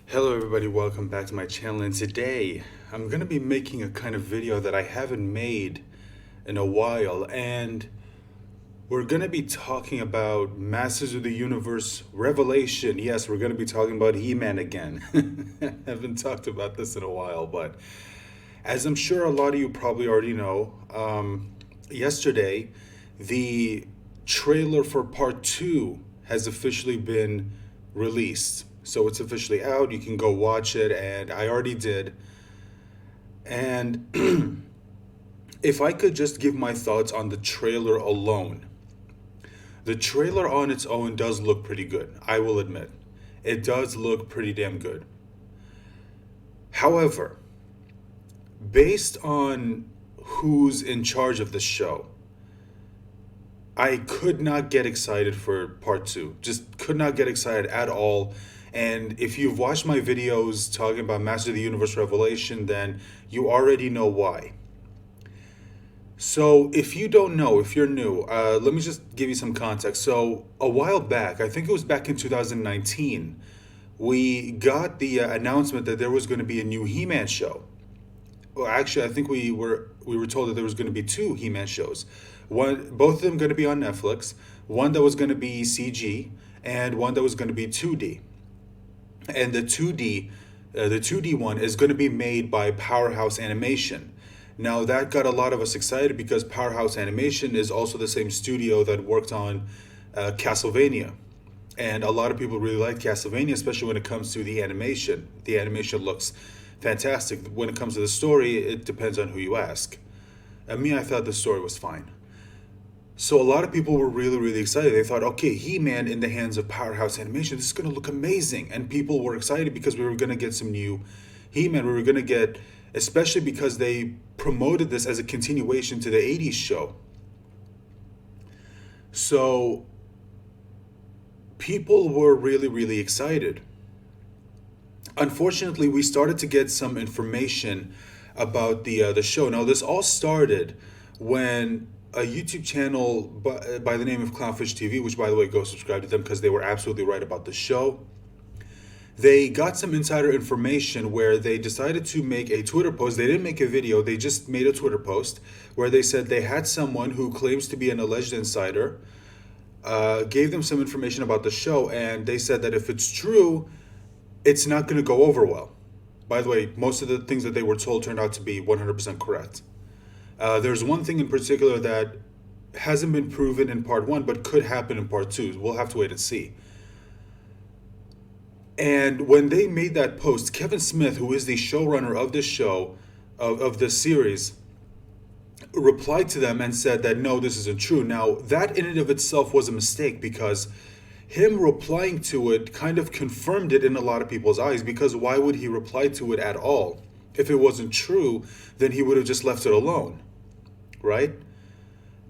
Hello everybody, welcome back to my channel, and today I'm going to be making a kind of video that I haven't made in a while, and we're going to be talking about Masters of the Universe Revelation. Yes, we're going to be talking about He-Man again. I haven't talked about this in a while, but as I'm sure a lot of you probably already know, yesterday the trailer for part 2 has officially been released. So it's officially out. You can go watch it, and I already did. And if I could just give my thoughts on the trailer alone, the trailer on its own does look pretty good, I will admit. It does look pretty damn good. However, based on who's in charge of the show, I could not get excited for part 2. Just could not get excited at all. And if you've watched my videos talking about Master of the Universe Revelation, then you already know why. So if you don't know, if you're new, let me just give you some context. So a while back, I think it was back in 2019, we got the announcement that there was going to be a new He-Man show. Well, actually, I think we were told that there was going to be two He-Man shows. Both of them going to be on Netflix. One that was going to be CG, and one that was going to be 2D. And the 2D one is going to be made by Powerhouse Animation. Now that got a lot of us excited because Powerhouse Animation is also the same studio that worked on Castlevania. And a lot of people really like Castlevania, especially when it comes to the animation. The animation looks fantastic. When it comes to the story, it depends on who you ask. I thought the story was fine. So a lot of people were really, really excited. They thought, okay, He-Man in the hands of Powerhouse Animation, this is going to look amazing. And people were excited because we were going to get some new He-Man. We were going to get, especially because they promoted this as a continuation to the 80s show. So people were really, really excited. Unfortunately, we started to get some information about the show. Now, this all started when a YouTube channel by the name of Clownfish TV, which, by the way, go subscribe to them because they were absolutely right about the show. They got some insider information where they decided to make a Twitter post. They didn't make a video, they just made a Twitter post where they said they had someone who claims to be an alleged insider, gave them some information about the show, and they said that if it's true, it's not going to go over well. By the way, most of the things that they were told turned out to be 100% correct. There's one thing in particular that hasn't been proven in part 1, but could happen in part 2. We'll have to wait and see. And when they made that post, Kevin Smith, who is the showrunner of this show, of this series, replied to them and said that no, this isn't true. Now, that in and of itself was a mistake because him replying to it kind of confirmed it in a lot of people's eyes, because why would he reply to it at all? If it wasn't true, then he would have just left it alone, right?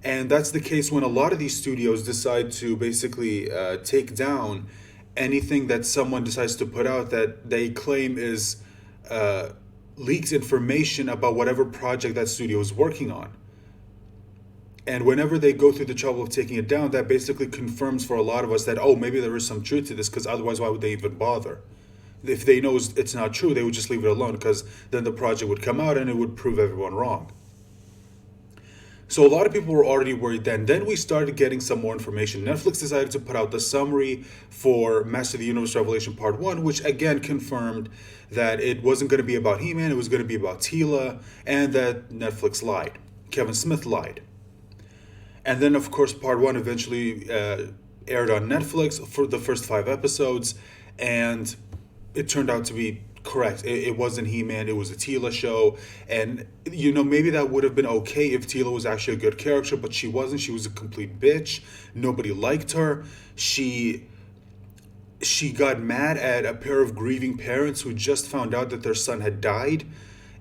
And that's the case when a lot of these studios decide to basically take down anything that someone decides to put out that they claim is leaks information about whatever project that studio is working on. And whenever they go through the trouble of taking it down, that basically confirms for a lot of us that, oh, maybe there is some truth to this, because otherwise why would they even bother? If they know it's not true, they would just leave it alone, because then the project would come out and it would prove everyone wrong. So a lot of people were already worried then. Then we started getting some more information. Netflix decided to put out the summary for Master of the Universe Revelation Part 1, which again confirmed that it wasn't going to be about He-Man, it was going to be about Teela, and that Netflix lied. Kevin Smith lied. And then, of course, Part 1 eventually aired on Netflix for the first 5 episodes, and it turned out to be correct. It wasn't He-Man, it was a Teela show. And, you know, maybe that would have been okay if Teela was actually a good character, but she wasn't. She was a complete bitch. Nobody liked her. She got mad at a pair of grieving parents who just found out that their son had died.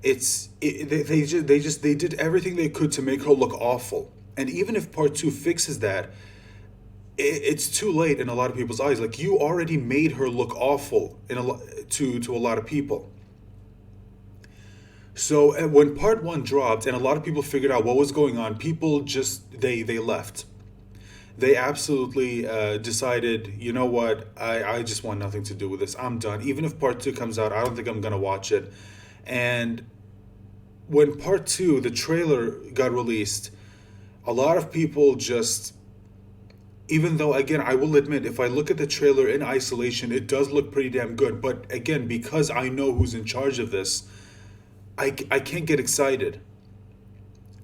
They did everything they could to make her look awful. And even if part 2 fixes that, it's too late in a lot of people's eyes. Like, you already made her look awful to a lot of people. So when part 1 dropped and a lot of people figured out what was going on, people just they left. they absolutely decided, you know what, I just want nothing to do with this. I'm done. Even if part two comes out, I don't think I'm going to watch it. And when part two, the trailer got released, a lot of people just, even though, again, I will admit, if I look at the trailer in isolation, it does look pretty damn good. But again, because I know who's in charge of this, I can't get excited.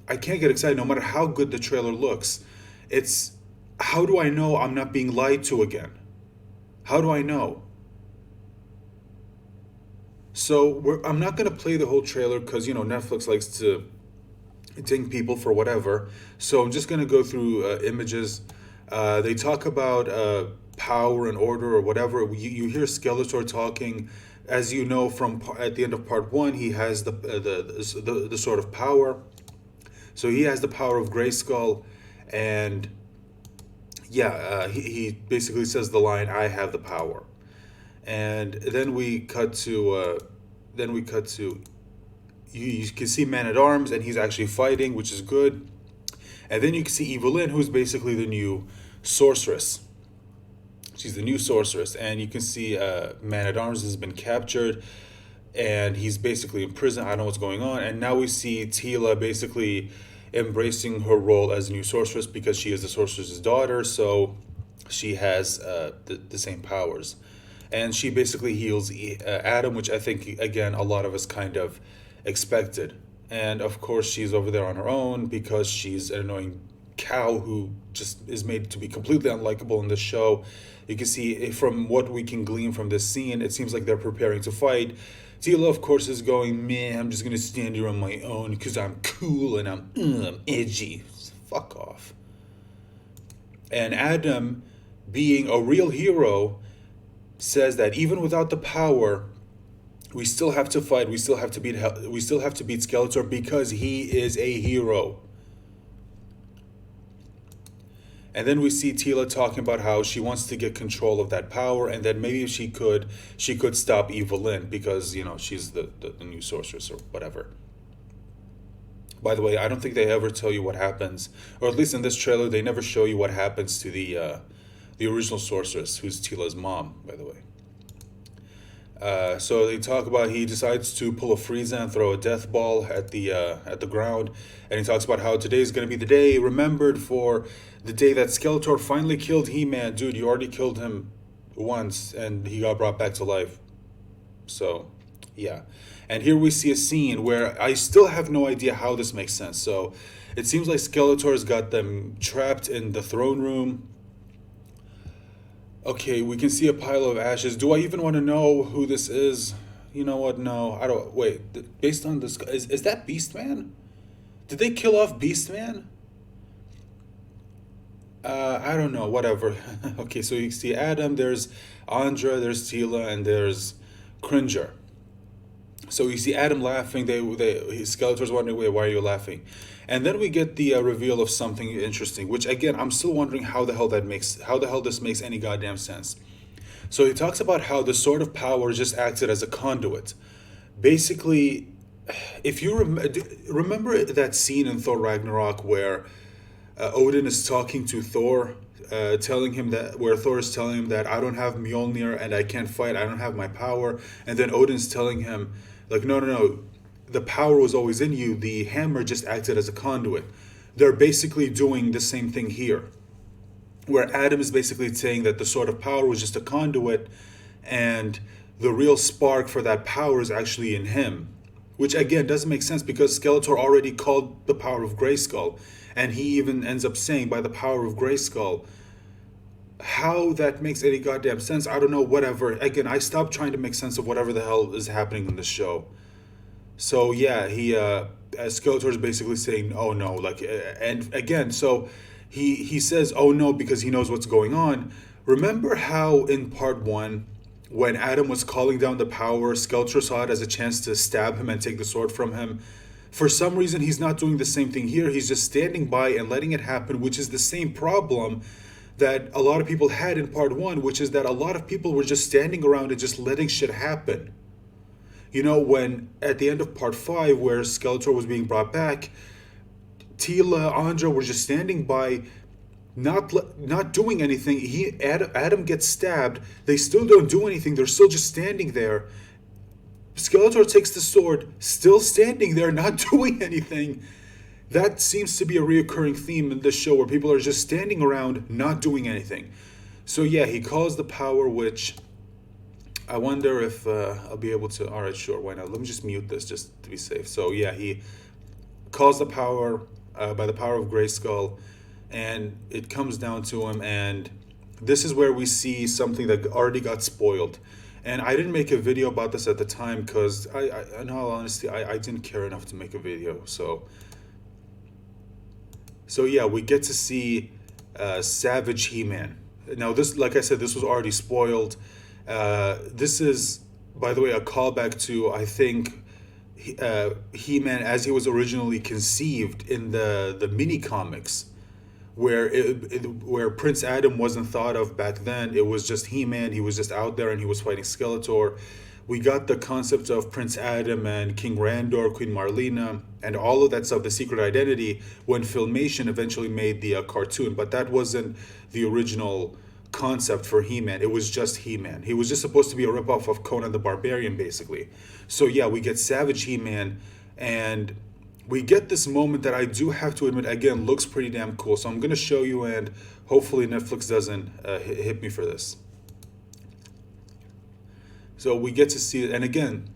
I can't get excited no matter how good the trailer looks. It's, how do I know I'm not being lied to again? How do I know? So I'm not going to play the whole trailer because, Netflix likes to ding people for whatever. So I'm just going to go through images. They talk about power and order or whatever. You hear Skeletor talking. As you know from at the end of part one, he has the sort of power. So he has the power of Grayskull, and yeah, he basically says the line, "I have the power." And then we cut to you can see Man at Arms, and he's actually fighting, which is good. And then you can see Evil-Lynn, who's basically the new sorceress. She's the new sorceress, and you can see Man at Arms has been captured, and he's basically in prison. I don't know what's going on. And now we see Teela basically embracing her role as a new sorceress because she is the sorceress's daughter, so she has the same powers. And she basically heals Adam, which I think, again, a lot of us kind of expected. And of course, she's over there on her own because she's an annoying cow who just is made to be completely unlikable in this show. You can see from what we can glean from this scene, it seems like they're preparing to fight. Teela, of course, is going, man, I'm just going to stand here on my own because I'm cool and I'm edgy. Fuck off. And Adam, being a real hero, says that even without the power, we still have to fight. We still have to beat Skeletor because he is a hero. And then we see Teela talking about how she wants to get control of that power, and that maybe if she could stop Evil-Lynn because she's the new sorceress or whatever. By the way, I don't think they ever tell you what happens, or at least in this trailer, they never show you what happens to the original sorceress, who's Teela's mom, by the way. So they talk about he decides to pull a Frieza and throw a death ball at the ground, and he talks about how today's going to be the day remembered for the day that Skeletor finally killed He-Man. Dude, you already killed him once, and he got brought back to life. So, yeah. And here we see a scene where I still have no idea how this makes sense. So it seems like Skeletor's got them trapped in the throne room. Okay, we can see a pile of ashes. Do I even want to know who this is? You know what? No, I don't. Wait, based on this, is that Beastman? Did they kill off Beastman? I don't know. Whatever. Okay, so you see Adam. There's Andra. There's Teela, and there's Cringer. So you see Adam laughing. Skeletor's wondering, wait, why are you laughing? And then we get the reveal of something interesting, which again, I'm still wondering how the hell this makes any goddamn sense. So he talks about how the Sword of Power just acted as a conduit. Basically, if you remember that scene in Thor Ragnarok where Odin is talking to Thor, where Thor is telling him that I don't have Mjolnir and I can't fight, I don't have my power, and then Odin's telling him, like, no, the power was always in you, the hammer just acted as a conduit. They're basically doing the same thing here, where Adam is basically saying that the Sword of Power was just a conduit, and the real spark for that power is actually in him. Which again doesn't make sense because Skeletor already called the power of Grayskull, and he even ends up saying by the power of Grayskull. How that makes any goddamn sense, I don't know, whatever. Again, I stopped trying to make sense of whatever the hell is happening in this show. So yeah, Skeletor is basically saying, oh no, like, and again, so he says, oh no, because he knows what's going on. Remember how in part one, when Adam was calling down the power, Skeletor saw it as a chance to stab him and take the sword from him. For some reason, he's not doing the same thing here. He's just standing by and letting it happen, which is the same problem that a lot of people had in part one, which is that a lot of people were just standing around and just letting shit happen. When at the end of part 5, where Skeletor was being brought back, Teela, Andra were just standing by, not doing anything. Adam gets stabbed. They still don't do anything. They're still just standing there. Skeletor takes the sword, still standing there, not doing anything. That seems to be a reoccurring theme in this show, where people are just standing around, not doing anything. So yeah, he calls the power, which I wonder if I'll be able to. All right, sure, why not? Let me just mute this just to be safe. So yeah, he calls the power by the power of Grayskull, and it comes down to him. And this is where we see something that already got spoiled. And I didn't make a video about this at the time because in all honesty, I didn't care enough to make a video. So yeah, we get to see Savage He-Man. Now this, like I said, this was already spoiled. This is, by the way, a callback to, I think, He-Man as he was originally conceived in the mini comics, where where Prince Adam wasn't thought of back then. It was just He-Man. He was just out there and he was fighting Skeletor. We got the concept of Prince Adam and King Randor, Queen Marlena, and all of that stuff, the secret identity, when Filmation eventually made the cartoon. But that wasn't the original concept for He-Man. It was just He-Man. He was just supposed to be a ripoff of Conan the Barbarian, basically. So yeah, we get Savage He-Man, and we get this moment that I do have to admit, again, looks pretty damn cool. So I'm going to show you, and hopefully Netflix doesn't hit me for this. So we get to see it, and again,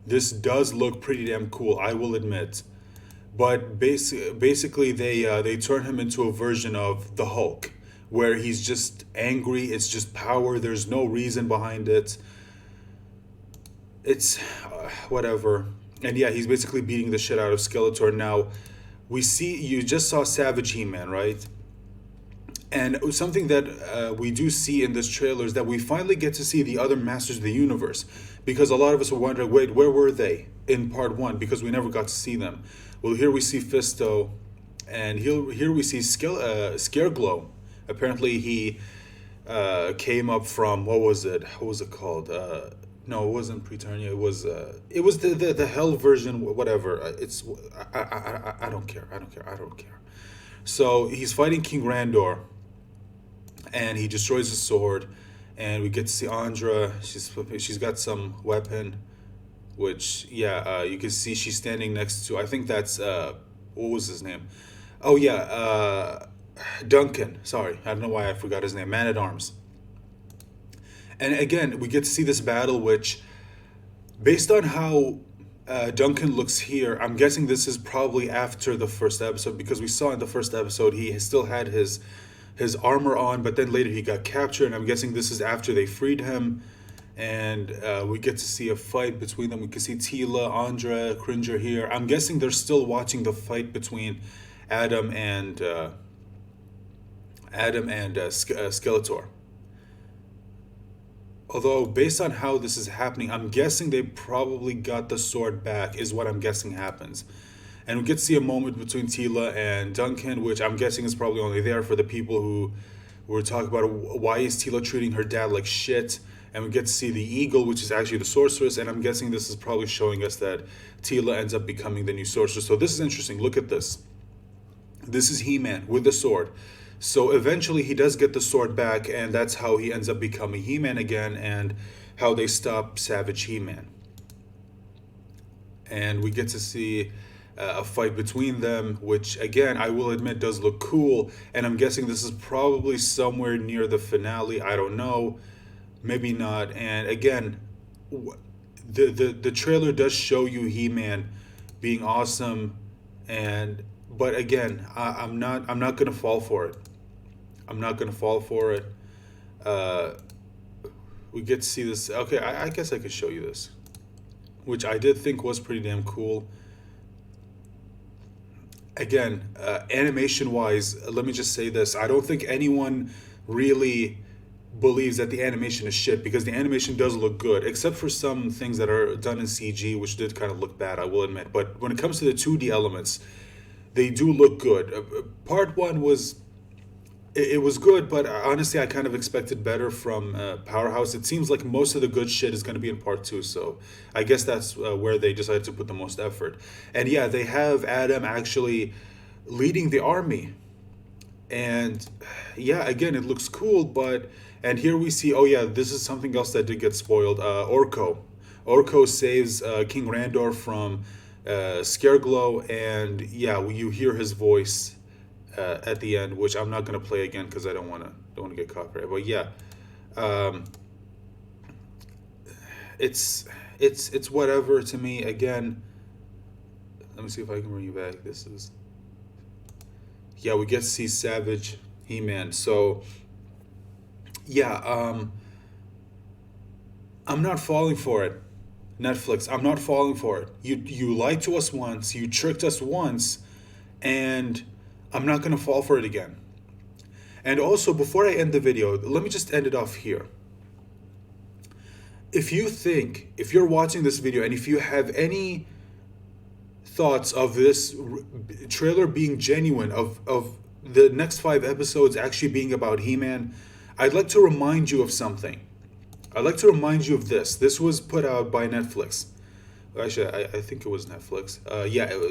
this does look pretty damn cool, I will admit. But basically, they turn him into a version of the Hulk, where he's just angry. It's just power. There's no reason behind it. It's whatever. And yeah, he's basically beating the shit out of Skeletor. Now, you just saw Savage He-Man, right? And something that we do see in this trailer is that we finally get to see the other Masters of the Universe. Because a lot of us were wondering, wait, where were they in part one? Because we never got to see them. Well, here we see Fisto, and here we see Scareglow. Apparently he came up from, what was it? What was it called? No, it wasn't Preternia. It was the hell version, whatever. I don't care. I don't care. So he's fighting King Randor, and he destroys his sword, and we get to see Andra. She's got some weapon, which yeah, you can see she's standing next to. I think that's what was his name? Oh yeah, Duncan. Sorry, I don't know why I forgot his name. Man at Arms. And again, we get to see this battle, which, based on how Duncan looks here, I'm guessing this is probably after the first episode, because we saw in the first episode he still had his armor on, but then later he got captured, and I'm guessing this is after they freed him. And we get to see a fight between them. We can see Tila, Andra, Cringer here. I'm guessing they're still watching the fight between Adam and Skeletor. Although, based on how this is happening, I'm guessing they probably got the sword back, is what I'm guessing happens. And we get to see a moment between Tila and Duncan, which I'm guessing is probably only there for the people who were talking about why is Tila treating her dad like shit. And we get to see the eagle, which is actually the sorceress, and I'm guessing this is probably showing us that Tila ends up becoming the new sorceress. So this is interesting. Look at this. This is He-Man with the sword. So eventually he does get the sword back, and that's how he ends up becoming He-Man again, and how they stop Savage He-Man. And we get to see a fight between them, which again, I will admit, does look cool. And I'm guessing this is probably somewhere near the finale. I don't know. Maybe not. And again, the trailer does show you He-Man being awesome, but again, I'm not gonna fall for it. I'm not gonna fall for it. We get to see this. Okay, I guess I could show you this, which I did think was pretty damn cool. Again, animation-wise, let me just say this: I don't think anyone really believes that the animation is shit, because the animation does look good, except for some things that are done in CG, which did kind of look bad, I will admit. But when it comes to the 2D elements, they do look good. Part one was. It was good, but honestly, I kind of expected better from Powerhouse. It seems like most of the good shit is going to be in part two, so I guess that's where they decided to put the most effort. And yeah, they have Adam actually leading the army. And yeah, again, it looks cool, but and here we see, oh yeah, this is something else that did get spoiled. Orko saves King Randor from Scareglow, and yeah, you hear his voice at the end, which I'm not gonna play again because I don't wanna get copyrighted. But yeah, um, it's whatever to me. Again, let me see if I can bring you back. This is, yeah, we get to see Savage He-Man. So yeah, I'm not falling for it. Netflix, I'm not falling for it. You lied to us once, you tricked us once, and I'm not gonna fall for it again. And also, before I end the video, let me just end it off here. If you're watching this video and if you have any thoughts of this trailer being genuine, of the next 5 episodes actually being about He-Man, I'd like to remind you of something. I'd like to remind you of this. This was put out by Netflix. Actually, I think it was Netflix.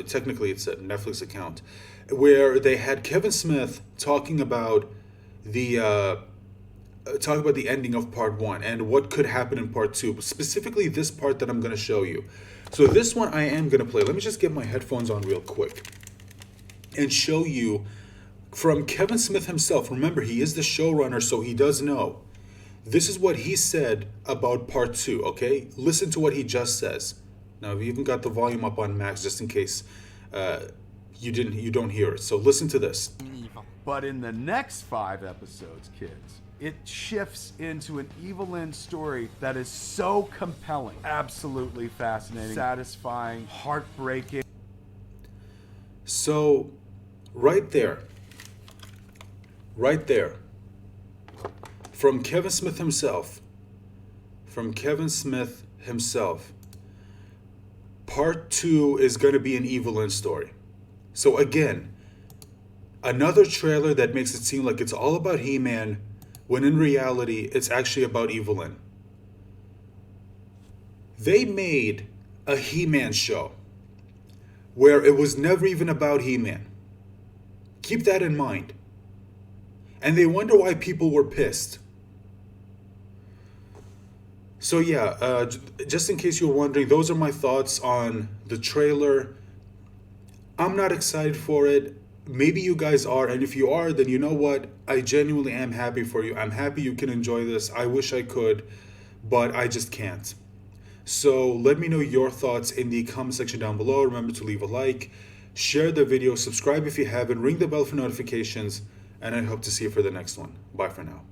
Technically it's a Netflix account, where they had Kevin Smith talking about the ending of part 1 and what could happen in part 2, specifically this part that I'm going to show you. So this one I am going to play. Let me just get my headphones on real quick and show you from Kevin Smith himself. Remember, he is the showrunner, so he does know. This is what he said about part 2, okay? Listen to what he just says. Now, I've even got the volume up on max just in case you don't hear it. So listen to this. But in the next 5 episodes, kids, it shifts into an evil-lynn story that is so compelling, absolutely fascinating, satisfying, heartbreaking. So, right there, from Kevin Smith himself, part 2 is going to be an evil-lynn story. So again, another trailer that makes it seem like it's all about He-Man, when in reality, it's actually about evil-lynn. They made a He-Man show where it was never even about He-Man. Keep that in mind. And they wonder why people were pissed. So yeah, just in case you were wondering, those are my thoughts on the trailer. I'm not excited for it. Maybe you guys are, and if you are, then you know what? I genuinely am happy for you. I'm happy you can enjoy this. I wish I could, but I just can't. So let me know your thoughts in the comment section down below. Remember to leave a like, share the video, subscribe if you haven't, ring the bell for notifications, and I hope to see you for the next one. Bye for now.